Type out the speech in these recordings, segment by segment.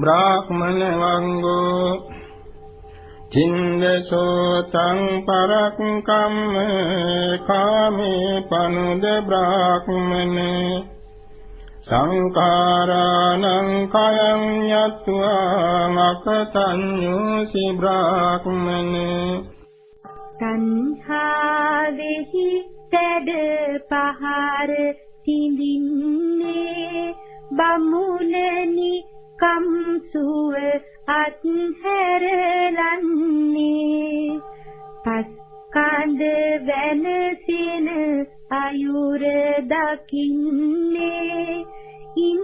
බ්‍රාහ්මණ වංගෝ චින්දසෝතං පරක්කම්ම කාමේ පනුද බ්‍රාහ්මණ සංඛාරාණං කයං යත්වා අකතඤ්ඤෝසි බ්‍රාහ්මණ තණ්හාවෙහි සැඩ පහර තිඳින්නේ බමුණනි කම්සුව අත්හැරලන්නේ පස්කන්ද වෙනසින අයුර දකින්නේ ඉන්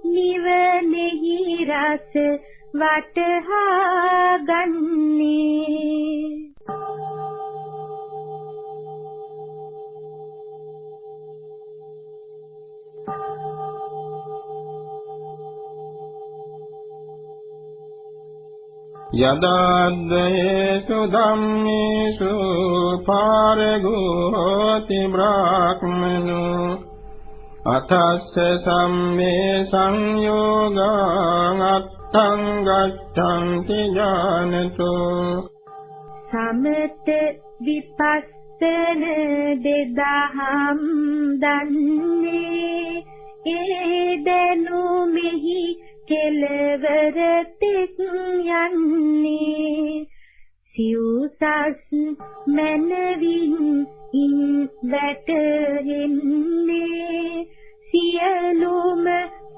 නිවනෙහි රස වටහා ගන්නේ යදාද්දේසු ධම්මේසු පාරගෝති බ්‍රාහ්මනෝ අතස්ස සම්මේ සංයෝගං අත්තං ගච්ඡන්ති ඥානතෝ සමත විපස්සන දෙදහම් දන්නේ ඒ දැනුමෙහි කෙලවර තෙක් යන්නේ සිව්සස් මනවින් ඉන් වැටෙන්නේ සියලුම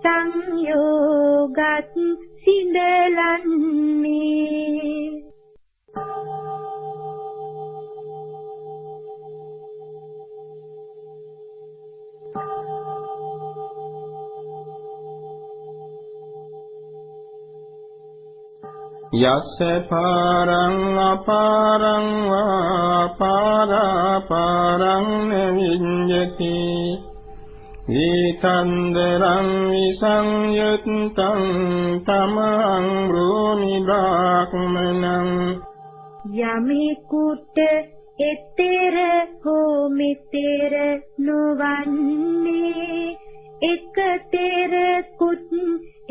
සංයෝගත් සිඳලන්නේ යස්ස පාරං අපාරං වා පාරාපාරං නවිඤ්ඤති විතන්දරං විසංයුත්තං තමං බ්‍රෝමි බ්‍රාහ්මණං යමෙකුට එතෙර හෝ මෙතෙර නොවන්නේ එකතෙරකුත්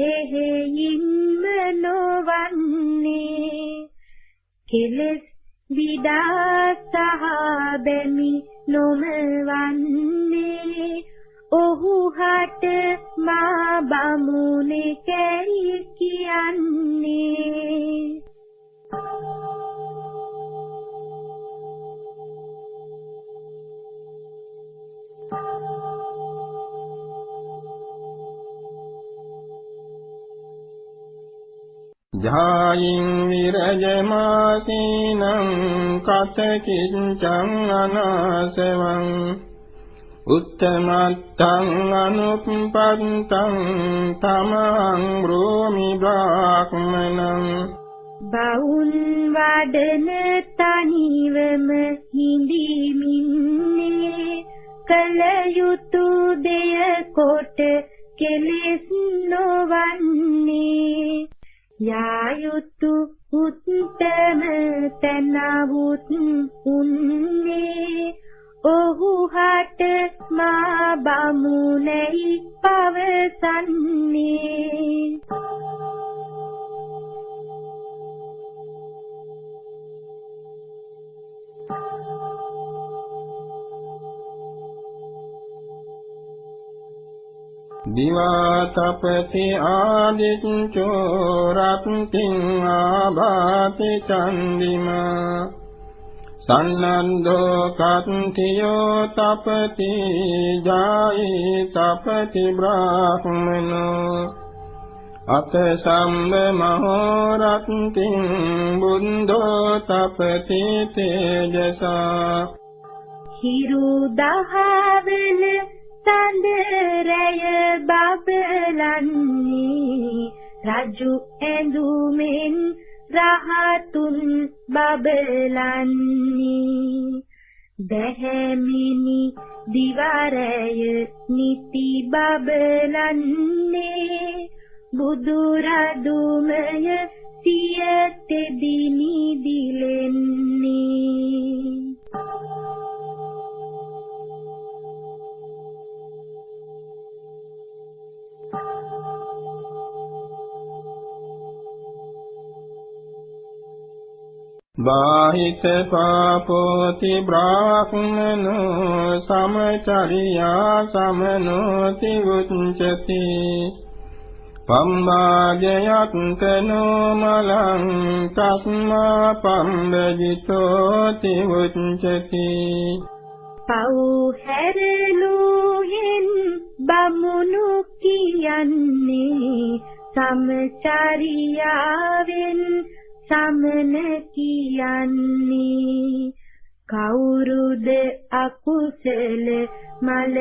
එහෙයින්ම නොවන්නේ කෙලෙස් විඩා සහ බැමි නොමවන්නේ ඔහු හට මා බමුණේ කැයි කියන්නේ ජායින් විරජමාසීනං කතකින්චං අනාසවං උත්තමත්තං අනුප්පත්තං තමං බ්‍රෝමි බ්‍රාහ්මණං බවුන් වඩන තනිවම හිඳිමින්නේ කල යුතු දෙය කොට කෙලෙස් නොවන්නේ යායුතු උත්තම තනවුත් උන්නේ ඔහු හට මා බමුණෙහි පවසන්නේ දිවා තපති ආදිච්චෝ රත්තිං ආභාති චන්දිමා සන්නන්දෝ කත්තියෝ තපති ජායි තපති බ්‍රාහ්මනෝ අත සම්ම මහෝ රත්තිං බුද්ධෝ තපති තේජසා හිරු දහවල සඳරය බබලන්නේ රජු ඇඳුමෙන් රහතුන් බබලන්නේ දැහැමිනි දිවරය නිති බබලන්නේ බුදුරදුමය සියතෙදිනි දිලෙන්නේ බාහිත පාපෝති බ්‍රාහ්මනෝ සමචරියා සමනෝති උච්චති පම්මාජයක් කනෝ මලං තස්මා පම්බජිතෝති උච්චති පව් හැරලුහෙන් බමුණු කියන්නේ සමචරියාවෙන් සමන කියන්නේ කවුරුද අකුසල මල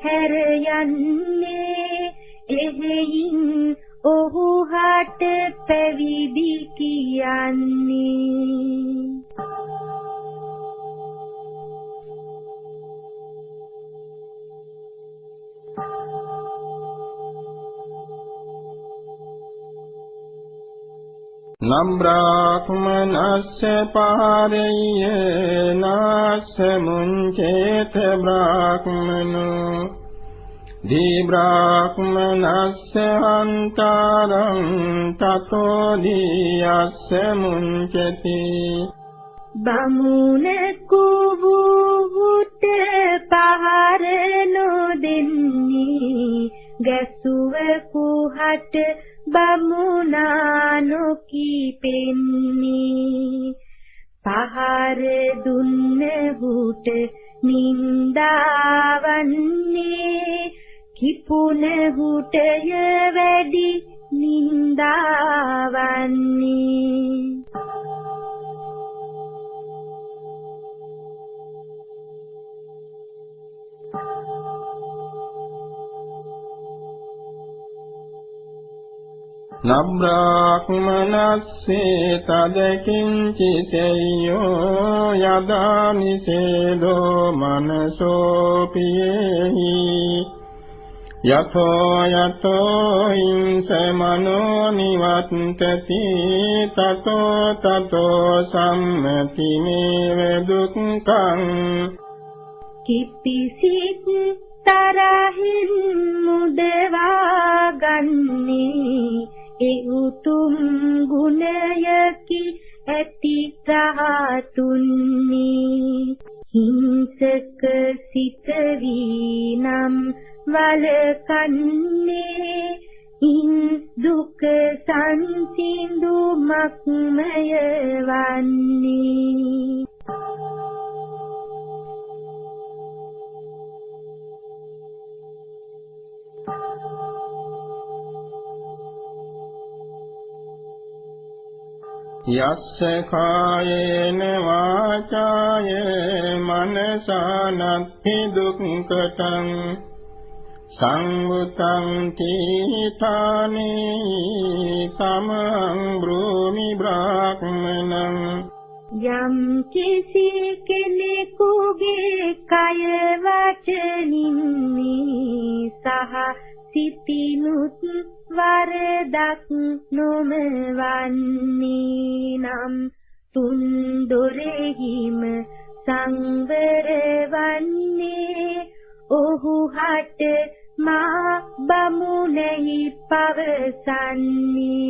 හැර යන්නේ එහෙයින් ඔහු හට පැවිදි කියන්නේ නම්බ්‍රාහ්මනස්ස පාරේය නාස්ස මුංචේත බ්‍රාහ්මනෝ දී බ්‍රාහ්මනස්ස අන්තරං තතෝ දීයස්ස මුංචති බමුණෙකු වූට පහර නොදෙන්නේ ගැසුවෙකු හට බමුණා නොකිපෙන්නේ පහර දුන්නහුට නින්දාවන්නේ කිපුණහුටය වැඩි නින්දාවන්නේ නබ්‍රාහ්මනස්සේ තදකින්චි සෙය්‍යෝ යදානිසේදෝ මනසෝපියෙහි යතෝ යතෝ ඉන්සමනෝ නිවත්තති තතෝ තතෝ සම්මති මේව දුක්ඛං කිපිසිත් තරහින් මුදවා ගන්නේ ඒ උතුම් ගුණයකි ඇති රහතුන්නි හිංසක සිත වීනම් වලකන්නේ ඉන් දුක සංසිඳුමක්මය වන්නේ යස්ස කායේන වාචාය මනසානත්ථි දුක්ඛතං සංවුතං තීතානේ තමං බ්‍රෝමි බ්‍රාහ්මනං යම් කිසි කෙනෙකුගේ කය වචනින් සහ සිතිනුත් වරදක් නොමවන්නේ නම් තුන් දොරෙහිම සංවර වන්නේ ඔහු හට මා බමුණෙහි පවසන්නේ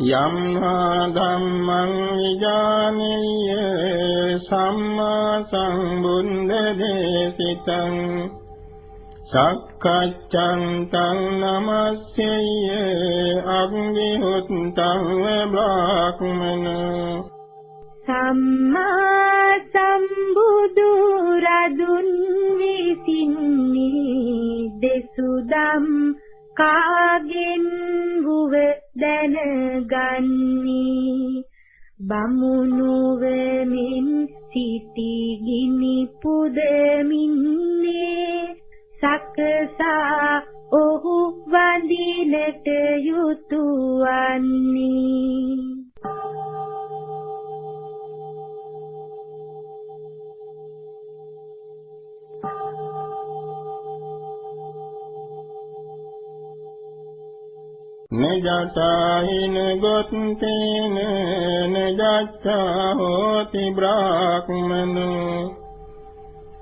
යම් ධම්මං විජානීය සම්මා සම්බුද්ධ දේශිතං සක්කච්ඡං තං නමස්සෙය්‍ය අග්නිහොත්තං බ්‍රාහ්මන සම්මා සම්බුදු රදුන් විසින්නේ දෙසුදම් කාගෙන් වුව දැනගන්නේ බමුණු වෙමින් සිටි ගිනි පුදමින්නේ සකසා ඔහු වඳිනට යුතු වන්නේ නජතාහින ගොත්තේන නජච්ඡා හෝති බ්‍රාහ්මනෝ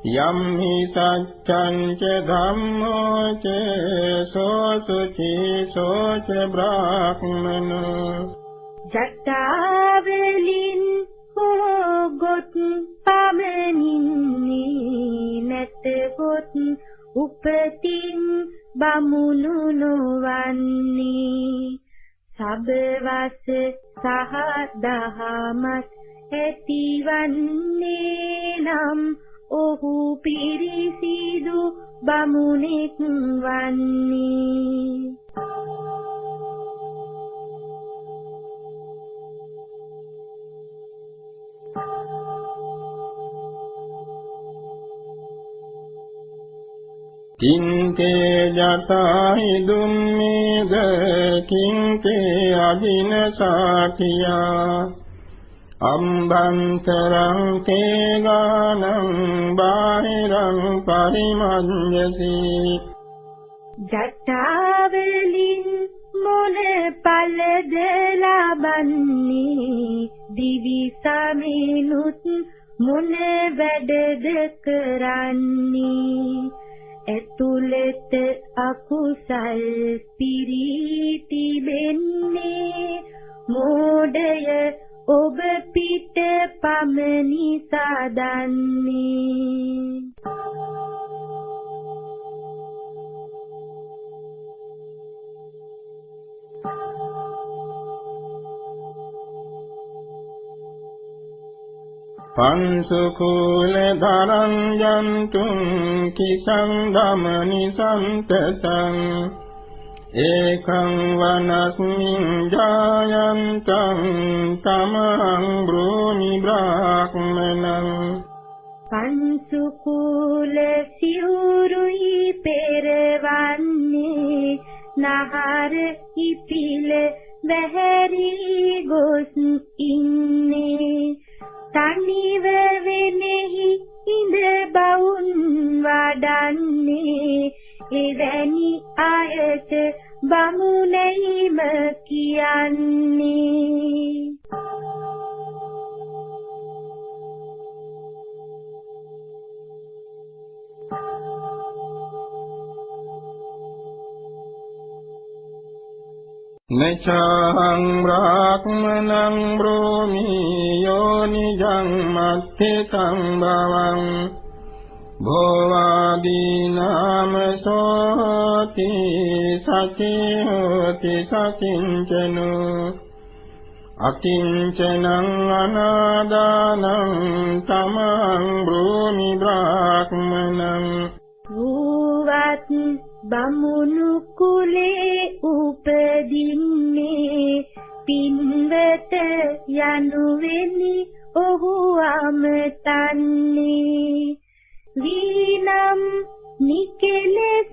යම් හි සච්ඡං ච ධම්මෝ ච සෝසුචි සෝච බ්‍රාහ්මනෝ ජට්ටාවලින් හොගොත් පමනින්නේ නැතහොත් උපතින් බමුණු නොවන්නේ සබවස සහ දහමත් ඇතිවන්නේ නම් ඔහු පිරිසිදු බමුණෙක් වන්නේ කිංකේ ජතාහි දුම්මේද කිංකේ අදින සාඛියා අම්බන්තරං තේ ගානං බාහිරං පරිමඤ්ඤසි ජට්ටාවලින් මොන පළද ලබන්නේ දිවි සමිනුත් මොන වැඩද කරන්නේ ඇතුළත අකුසල් පිරීති වෙන්නේ මෝඩය ඔබ පිට පමණි සාදන්නේ පංසුකුල ධරං යන්තුං කිසං ධමනි සම්තතං ඒකං වනස්මින් ජායන්තං තමං බ්‍රෝමි බ්‍රාහ්මනං පංසුකුල සිවුරුයි පෙරවන්නේ නහර ඉපිල වැහැරි ගොස් ඉන්නේ තනිව වෙනෙහි ඉඳ බවුන් වඩන්නේ එවැනි අයට බමුණයිම කියන්නේ නචං බ්‍රාහ්මනං බ්‍රෝමි යෝනිජං මත්ථි සංභවං භෝවාදීනාම සෝති සචි හෝති සකිංචනෝ අකිංචනං අනාදානං තමං බ්‍රෝමි බ්‍රාහ්මනං වූවත් බමුණු කුලේ උපදින්නේ පින්වත යනුවෙනි ඔහු අමතන්නේ වීනම් නිකලෙස්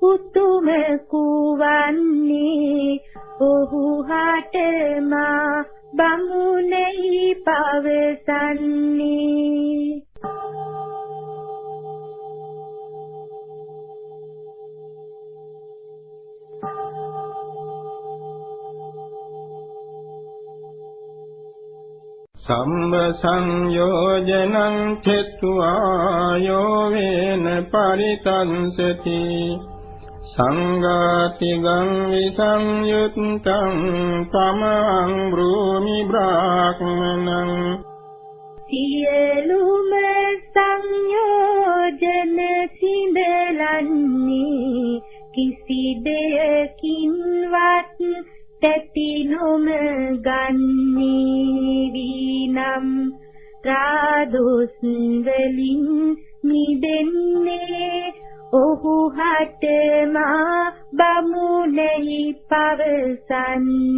උතුම කුවන්නේ ඔහු හටමා බමුණෙහි පවසන්නේ සම්බ සංයෝජනං චෙත්වා යෝ වේන පරිතංසති සංඝාති ගං විසංයුත්තං තමං බ්‍රෝමි බ්‍රාහ්මනං සියලුම සංයෝජන සිඳලන්නේ කිසි දෙයකින්වත් තැති නොම ගන්නේ වීනම් රාදොස් වලින් මිදෙන්නේ ඔහු හටමා බමුණෙහි පවසන්නේ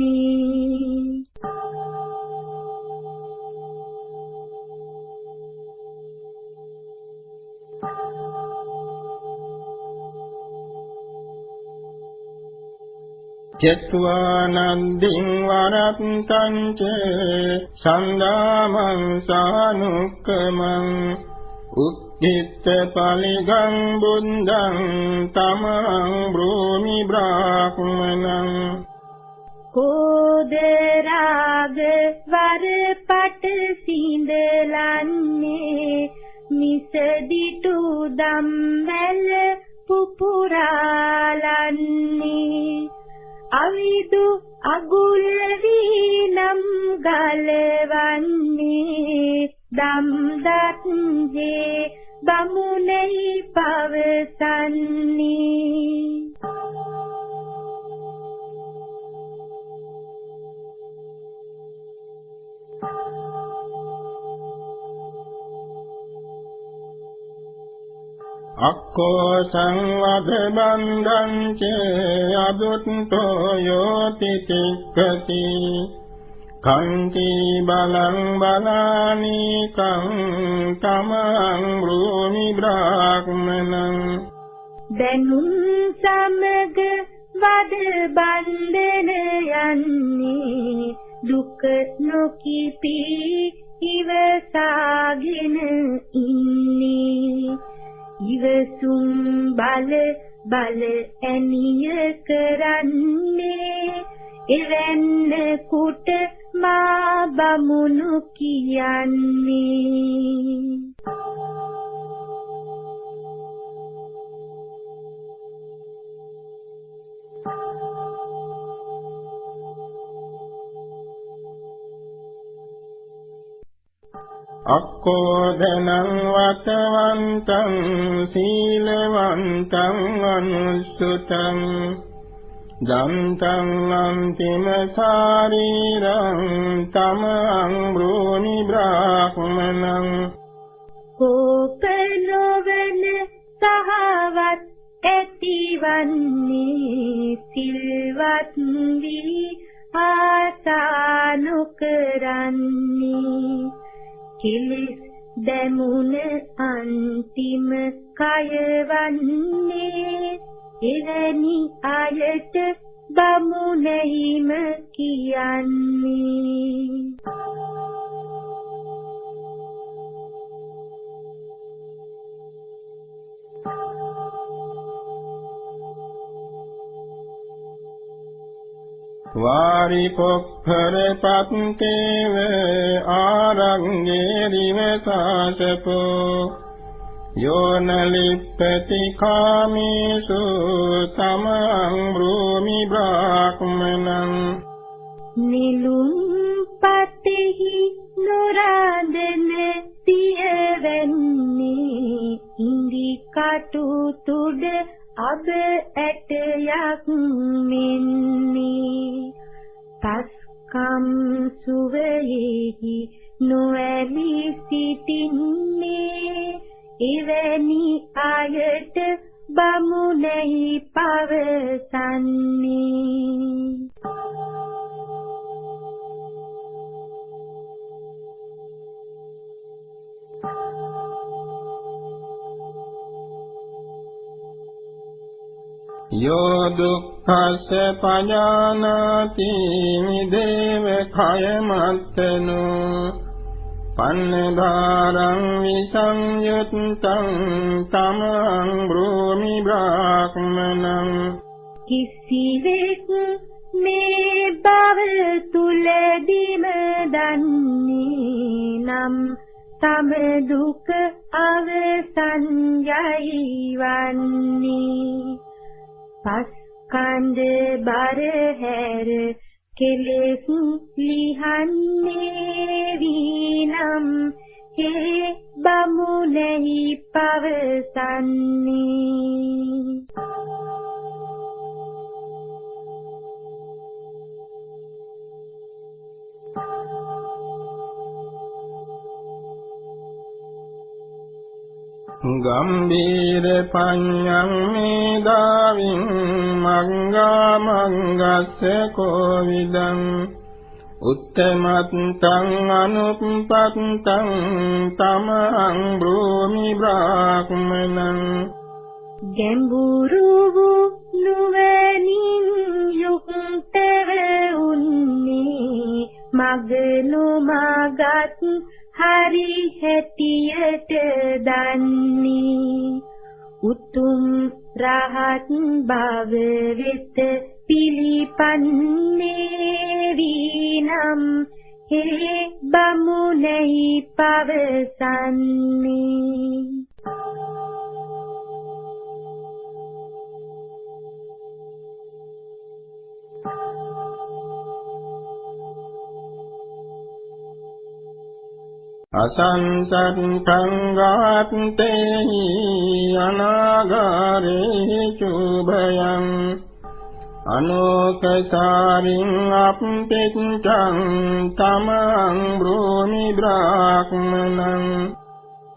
චත්වානන්දින් වරත්තං ච සන්දාමං සානුක්කමං උක්ඛිත පලිගං බුද්ධං තමං බ්‍රෝමි බ්‍රාහ්මනං කෝදරාග වරපට සිඳලන්නේ මිස දිටු දම්වැල පුපුරාලන්නේ අවිදු අගුල් වීනම් ගලවන්නේ දම්දත් ජේ බමුණෙහි පවසන්නේ අක්ඛෝ සංවද බන්ධං චේ අදුත්තෝ යෝති තික්ඛති කන්ති බලං බලානි කං තමං බ්‍රූමි බ්‍රාහ්මනං දැනුම් සමග වද බන්ධන යන්නේ දුක නොකිපි ඉවසාගෙන ඉන්නේ ඉවසුම් බල ඇනිය කරන්නේ එවැන්න කුට මා බමුණු කියන්නේ අක්ඛෝදනං වතවන්තං සීලවන්තං අනුස්සතං දන්තං අන්තිම ශාරීරං තමං බ්‍රූමි බ්‍රාහ්මනං කෝපනොවන සහවත් ඇතිවන්නේ සිල්වත් වී ආසානුකරන්නේ කිලිස් දැමුණ අන්තිම කයවන්නේ එවැනි අයට බමුණෙහිම කියන්නේ වාරිපොක්ඛර පත්තේව ආරංගේ දිවසාසපෝ යෝනලිප්පති කාමේසු තමං බ්‍රූමි බ්‍රාහ්මනං නිලුම් පතෙහි නොරාදෙන තියවන්නේ ඉන්දි කටු තුඩ අබ ඇටයක් මෙන්නේ පස්කම් සුවයෙහි නොඇලී සිටින්නේ එවැනි අයට බමුණෙහි පවසන්නේ යෝ දුක්ඛස්ස පඤ්ඤානාති නිදේව khයමත්තනෝ පන්නධාරං විසංයුත්තං තමං බ්‍රූමි බ්‍රාහ්මනං කිසිවෙක් මේ බව තුලදීම දන්නේ නම් තම දුක අවසන් යයි වන්නේ පස්කන්ධ බර හැර කෙලෙස් ලිහන්නේ වීනම් හේ බමුණෙහි පවසන්නේ ගම්බීර පඤ්ඤං මේදාවින් මංගා මංගස්ස කෝවිදං උත්තමත්තං අනුප්පත්තං තමං බ්‍රූමි බ්‍රාහ්මනං ගැඹුරු නුවණින් යුක්තව උන්නේ මග්නුමගත් හරි හැටියට දන්නේ උතුම් රහත් භව වෙත පිළිපන්නේ වීනම් හේ බමුණෙහි පවසන්නේ අසංසත්තං ගාත්තේහි අනාගාරේ චුභයං අනෝකසාරින් අප්පෙච්ඡං තමං බ්‍රෝමි බ්‍රාහ්මනං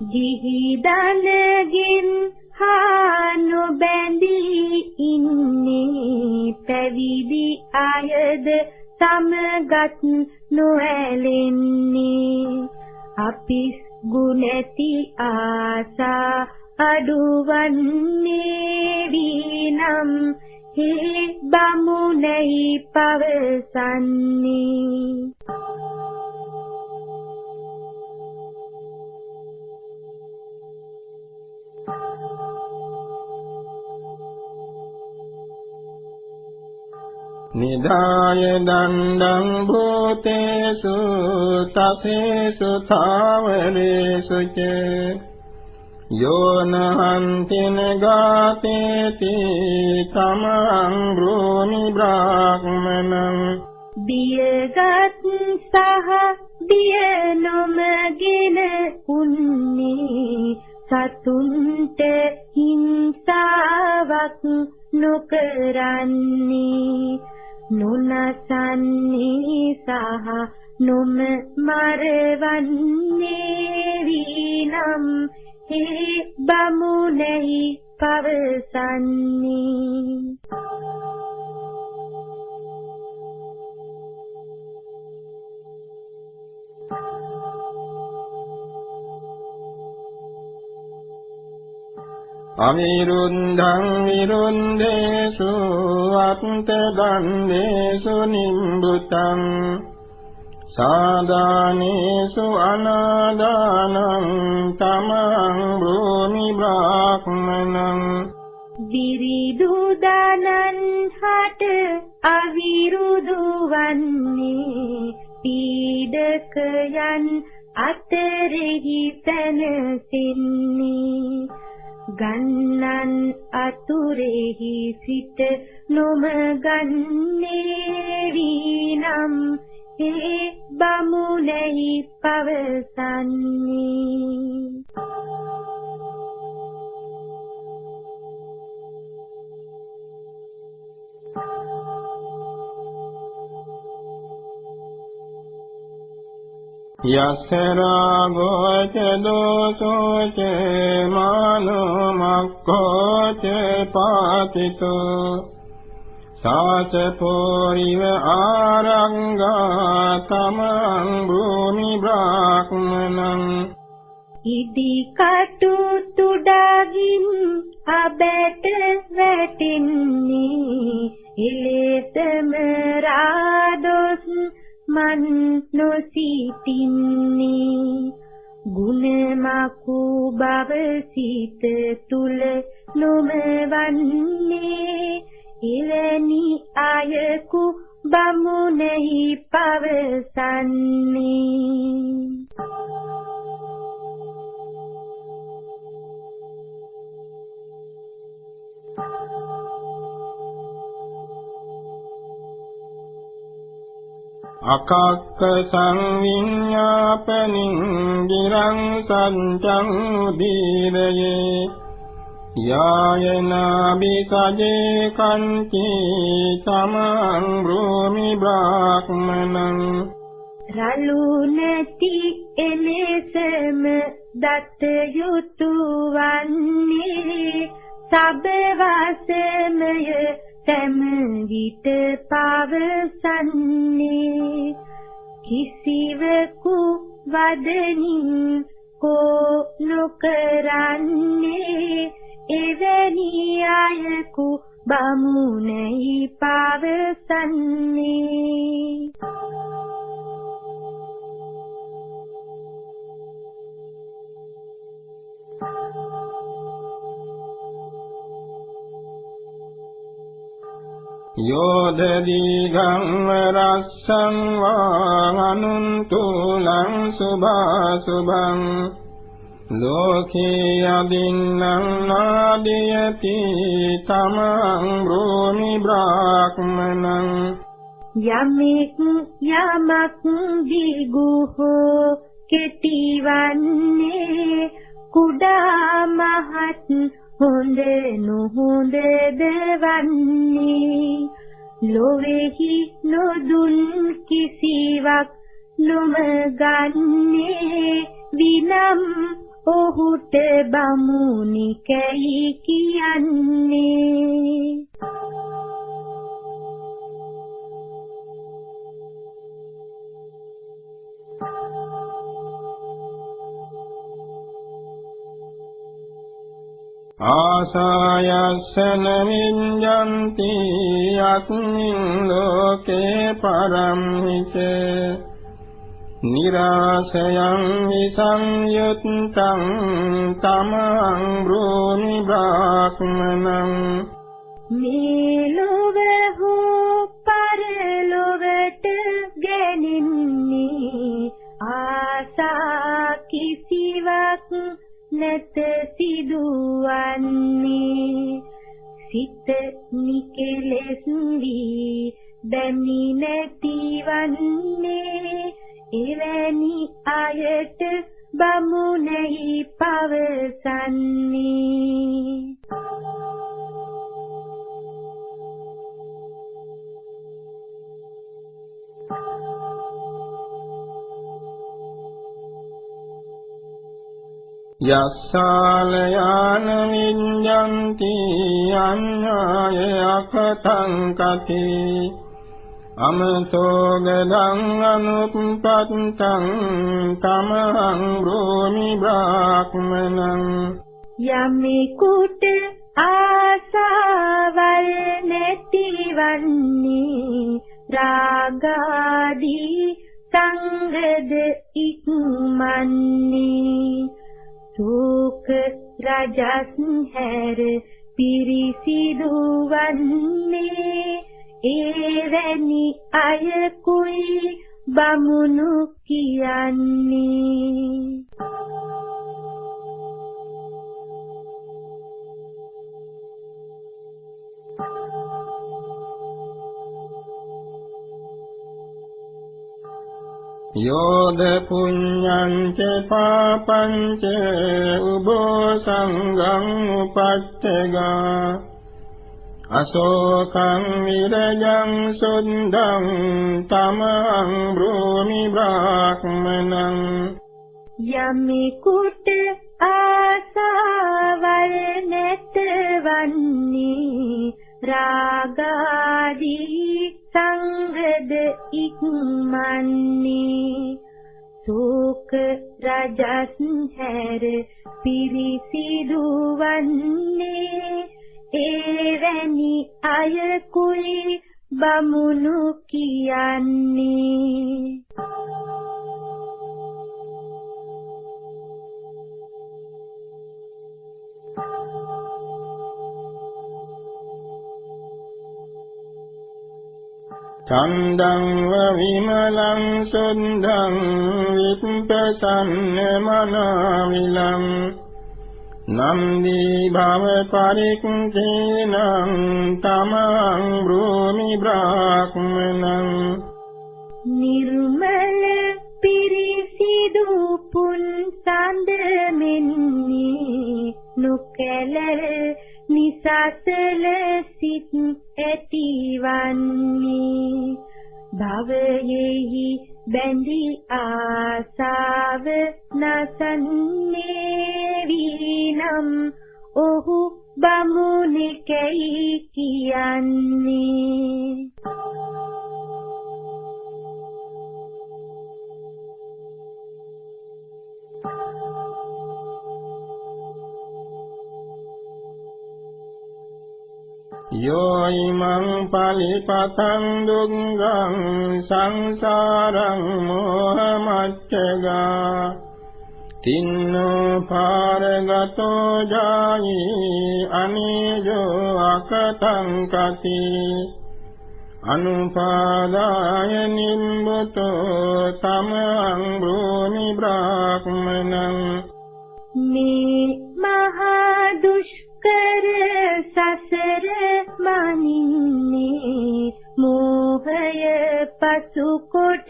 දිහිදනගින් හානු බැඳී ඉන්නේ පැවිදි අයද සමගත් නොඇලෙන්නේ අපිස් ගුණැති ආසා අඩුවන්නේ වීනම් හේ බමුණයි පවසන්නේ නිදාය දණ්ඩං භූතේසු තසේසු තාවරේසු ච යෝනහන්තින ගාතේති තමං බ්‍රෝමි බ්‍රාහ්මනං බියගත් සහ බිය නොමගෙන උන්නේ සතුන්ට හිංසාවක් නොකරන්නේ නොනසන්නේ සහ නොම මරවන්නේ වීනම් හේ බමුණෙහි පවසන්නේ අවිරුද්ධං විරුන්දේසු අත්තදන්දේසු නිම්බුතං සාදානේසු අනාදානං තමං බ්‍රෝමි බ්‍රාහ්මනං විරිදු දානං හට අවිරුදු වන්නේ පීඩකයන් අතරෙහි තනසින්නේ ගන්නන් අතුරෙහි සිට නොම ගන්නේ වීනම් හේ බමුණෙහි පවසන්නේ යස්සරාගෝ ච දෝසෝ ච මානෝ මක්ඛෝ ච පාතිතෝ සාචපෝරිව ආරංගා තමං භූමි බ්‍රාහ්මනං ඉදි කටු තුඩගින් අබැට වැටින්නේ ඉලෙතම රාදොස් මන් නොසිතින්නේ ගුණමකු බව සිත තුල නොමවන්නේ එවැනි අයකු බමුණෙහි පවසන්නේ අකක්ක සංවිඤ්ඤාපනින් ගිරං සංචං උදීරයේ යායනාබිසජේ කංචි තමං බ්‍රෝමි බ්‍රාහ්මනං රළු නැති එලෙසම දත යුතු වන්නේ සබවසමය තම විට පවසන්නේ කිසිවකු වදනින් කෝ නොකරන්නේ එවැනි අයකු බමුණෙහි පවසන්නේ යෝදදීගං රස්සං වා අනුන්තුලං සුභාසුභං ලෝකේ අදින්නං නාදයති තමං බ්‍රෝමි බ්‍රාහ්මනං යමෙක් යමක් දිගු හෝ කෙටිවන්නේ කුඩා මහත් හොඳ නොහොඳ දවන්නේ ලොවේහි නොදුන් කිසිවක් නොමගන්නේ විනම් ඔහුට බමුණි කැයි කියන්නේ ආසායස්සන විඤ්ඤන්ති යස්මින් ලෝකේ පරම්හිත නිරාසයං විසංයුත්තං තමං බ්‍රෝමි බ්‍රාහ්මනං මේලොව හෝ පරලොවට ගැනින්නේ ආසා කිසිවක් නැත සිදුවන්නේ සිත නිකලෙස් වී දැනි නැතිවන්නේ එවැනි අයට බමුණෙහි පවසන්නේ යස්සාලයාන විඤ්ඤන්ති අඤ්ඤාය අකතං කති අමතෝ ගදං අනුප්පත්තං තමං බ්‍රෝමි බ්‍රාහ්මනං යමෙකුට ආසාවල් නැතිවන්නේ රාගාදී සංගද ඉක්මන්නේ සෝක රජස් හැර පිරිසිදු වන්නේ එවැනි අයකුයි බමුණු කියන්නේ යෝද පුඤ්ඤං ච පාපං ච උභෝ සංඝං උපට්ඨගා අශෝකං විරජං සුද්ධං තමං බ්‍රෝමි බ්‍රාහ්මනං යමෙකුට ආසාවල් නැතවන්නේ රාගාදී සංගද ඉක්මන්නේ සෝක රජස් හැර පිරිසිදු වන්නේ එවැනි අයකුයි බමුණු කියන්නේ චන්දං විමලං සුද්ධං විප්පසන්න මනාවිලං නන්දී භව පරික්ඛේනං තමං බ්‍රෝමි බ්‍රාහ්මනං නිර්මල පිරිසිදු පුන් සඳමෙන්නේ නොකැල නිසසල සිත් ඇතිවන්නේ භවයෙහි බැඳි ආසාව නසන්නේ විනම් ඔහු බමුණෙකයි කියන්නේ යෝ ඉමං පලිපතං දුක්ඛං සංසාරං මෝහමච්ඡගා තින්නෝ පාරගතෝ ජායි අනේජෝ අකතං කති අනුපාදාය නිම්බතෝ තමං බ්‍රෝමි බ්‍රාහ්මනං මේ මහා දුෂ්කර සසර මනින්නේ මෝහය පසු කොට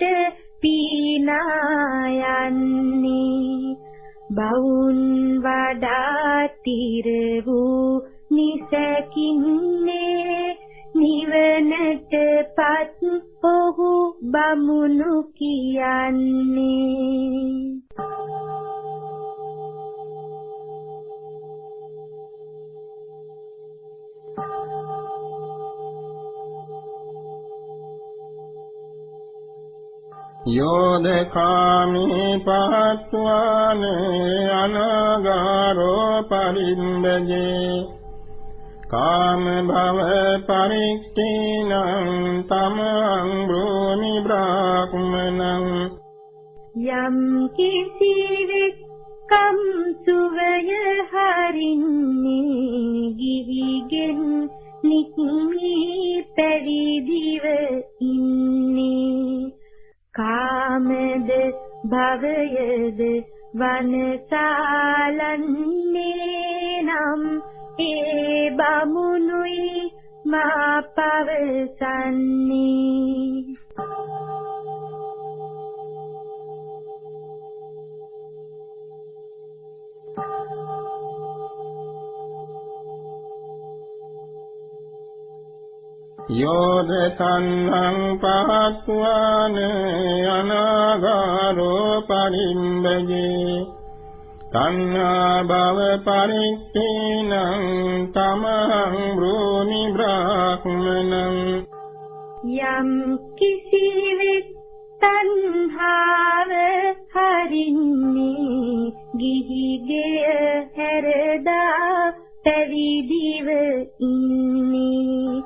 පීනා යන්නේ වඩා තිර වූ නිසකින්නේ නිවනට පත් ඔහු බමුණු කියන්නේ යෝදකාමී පහත්වාන අනාගාරෝ පරිම්බජේ කාම භව පරික්ඛීනං තමං බ්‍රෝමි බ්‍රාහ්මනං යම් කිසිවෙක් කම් සුවය හරින්නේ ගිහිගෙන් නික්මී පැවිදිව ඉන්නේ කාමද භවයද වනසාලන්නේ නම් ඒ බමුණුයි මා පවසන්නේ යෝද තණ්හං පහත්වාන අනාගාරෝ පරිම්බජේ තණ්හා භව පරික්ඛීනං තමං බ්‍රෝමි බ්‍රාහ්මනං යම් කිසිවෙක් තණ්හාව හරින්නේ ගිහිගෙය හැරදා පැවිදිව ඉන්නේ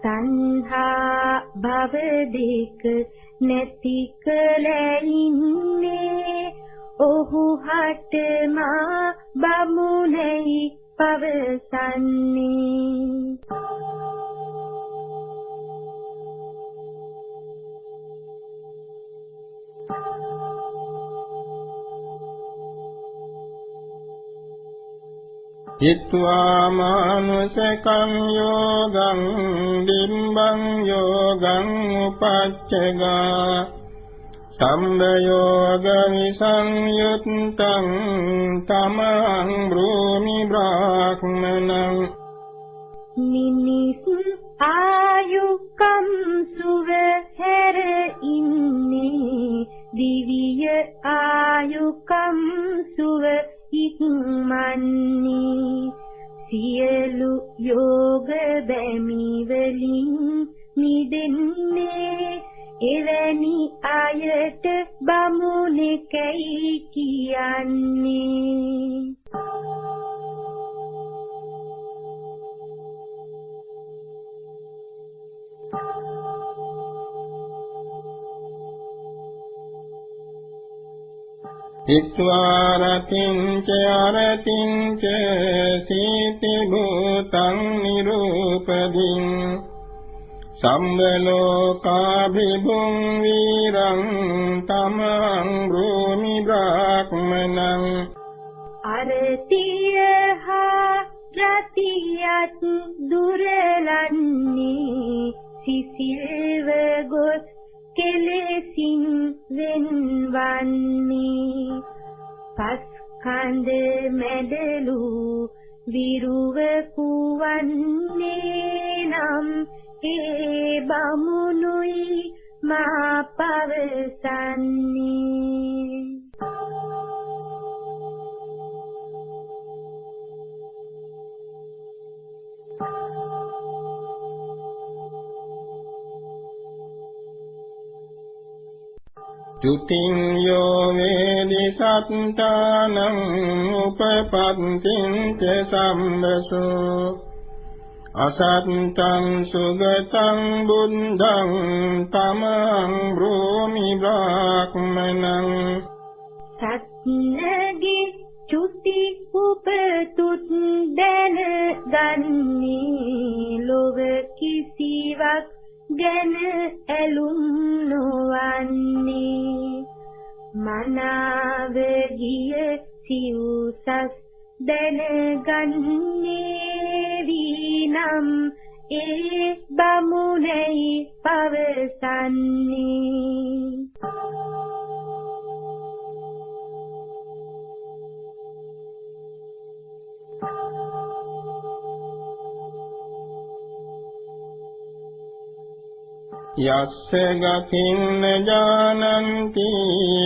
තණ්හා භව දෙක නැති කලින්නේ ඔහු හට මා බමුණයි පවසන්නේ හිත්වා මානුසකං යෝගං බිම්බං යෝගං උපච්චගා සම්බයෝග විසංයුත්තං තමං බ්‍රෝමි බ්‍රාහ්මනං නිමිස් ආයුකම් සුව හැර ඉන්නේ දිවිය ආයුකම් සුව ඉක්මන්නේ සියලු යෝග බැමි වලින් නිදෙන්නේ එවැනි අයට බමුණෙකයි කියන්නේ හිත්වා රතිංච අරතිංච සීති භූතං නිරූපදින් සම්බලෝකාභිභුං වීරං තමං බ්‍රෝමි බ්‍රාහ්මනං අරතිය හා රතියත් දුරලන්නේ සිසිල්ව ගොස් කෙලෙසින් වෙන්වන්නේ පස්කන්ද මැදලු විරුව කුවන්නේ නම් ඒ බමුණුයි මා පවසන්නේ චුතින් යෝ වේදි සත්තානං උපපත්තිං ච සම්බසු අසත්තං සුගතං බුද්ධං තමං බ්‍රෝමි බ්‍රාහ්මනං සත්නගේ චුති උපතුත් දැන ගන්නේ ලොව කිසිවක් ගැන ඇලුම් නොවන්නේ මනාව ගිය සිව්සස් දැනගන්නේ වීනම් ඒ බමුණයි පවසන්නේ යස්ස ගතින්න ජානන්ති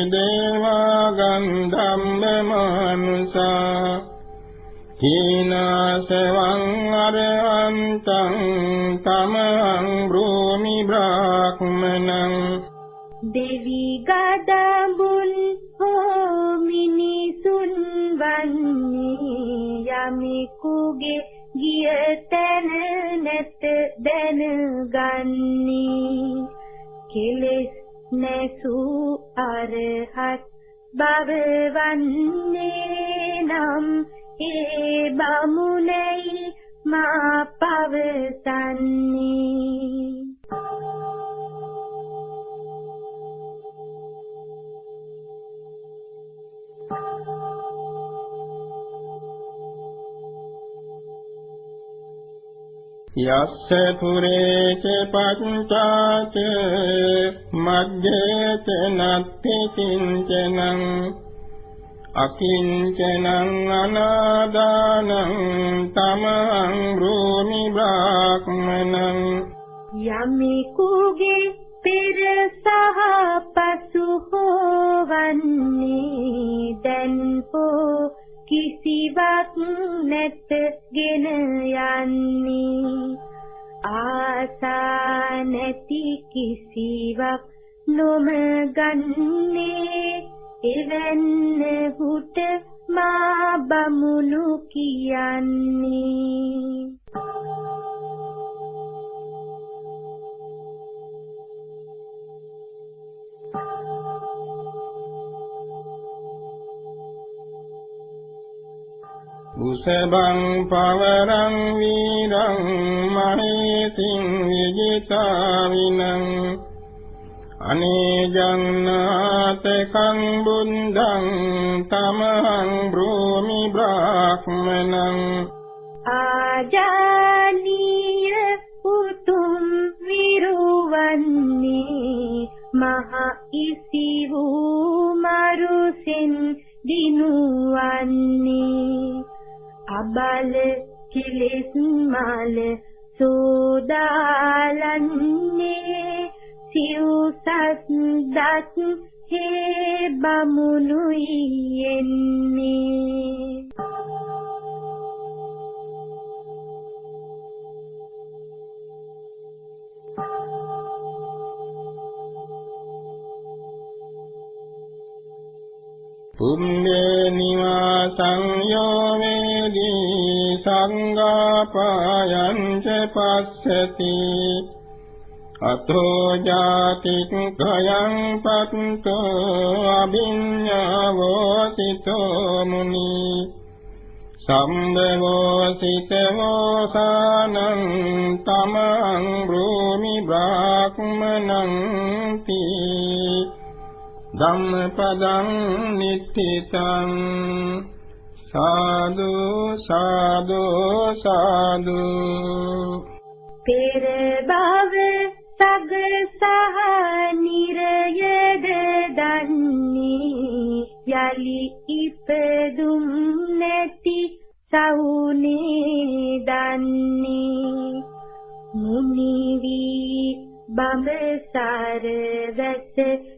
දේවා ගන්ධම්ම මානුසා හීනාසවං අරහන්තං තමං බ්‍රෝමි බ්‍රාහ්මනං දෙවි ගදඹුන් හෝ මිනිසුන් වන්නේ යමෙකුගේ ගිය තැන නැත දැනගන්නේ කෙලෙස් නැසූ අරහත් බව වන්නේ නම් ඒ බමුණයි මා පවසන්නේ යස්ස පුරේච පංචාච මග්ගේච නත්ති කිංචනං අකිංචනං අනාදානං තමං බ්‍රෝමි බ්‍රාහ්මනං යමෙකුගේ පෙර සහ පසු හොවන්නේ දැන් හෝ කිසිවක් නැතගෙන යන්නේ ආසා නැති කිසිවක් නොම ගන්නේ එවැන්නහුට මා බමුණු කියන්නේ උසබං පවරං වීරං මහේසින් විජිතාවිනං අනේජන්නාතකං බුද්ධං තමං බ්‍රෝමි බ්‍රාහ්මනං ආජානීය උතුම් විරුවන්නේ මහ ඉසි වූ මරුසෙන් දිනුවන්නේ අබල කෙලෙස් මල සෝදාලන්නේ සිව්සත් දත් හේ බමුණුයි එන්නේ පුම්මේ නිවාසං යෝ වේදී සංඝාපායං ච පස්සති අතෝ ජාතික් ගයං පත්තෝ අභිඤ්ඤාවෝ සිතෝ මුනි සම්බවෝ සිතවෝ සානං තමං බ්‍රෝමි බ්‍රාහ්මනං තී ධම්මපදං නිත්තිතං සාදු සාදු සාදු පෙර භව සග සහ නිරයද දන්නේ යලි ඉපදුම් නැති සවුනේ දන්නේ මුනි වී බඹසාර වැස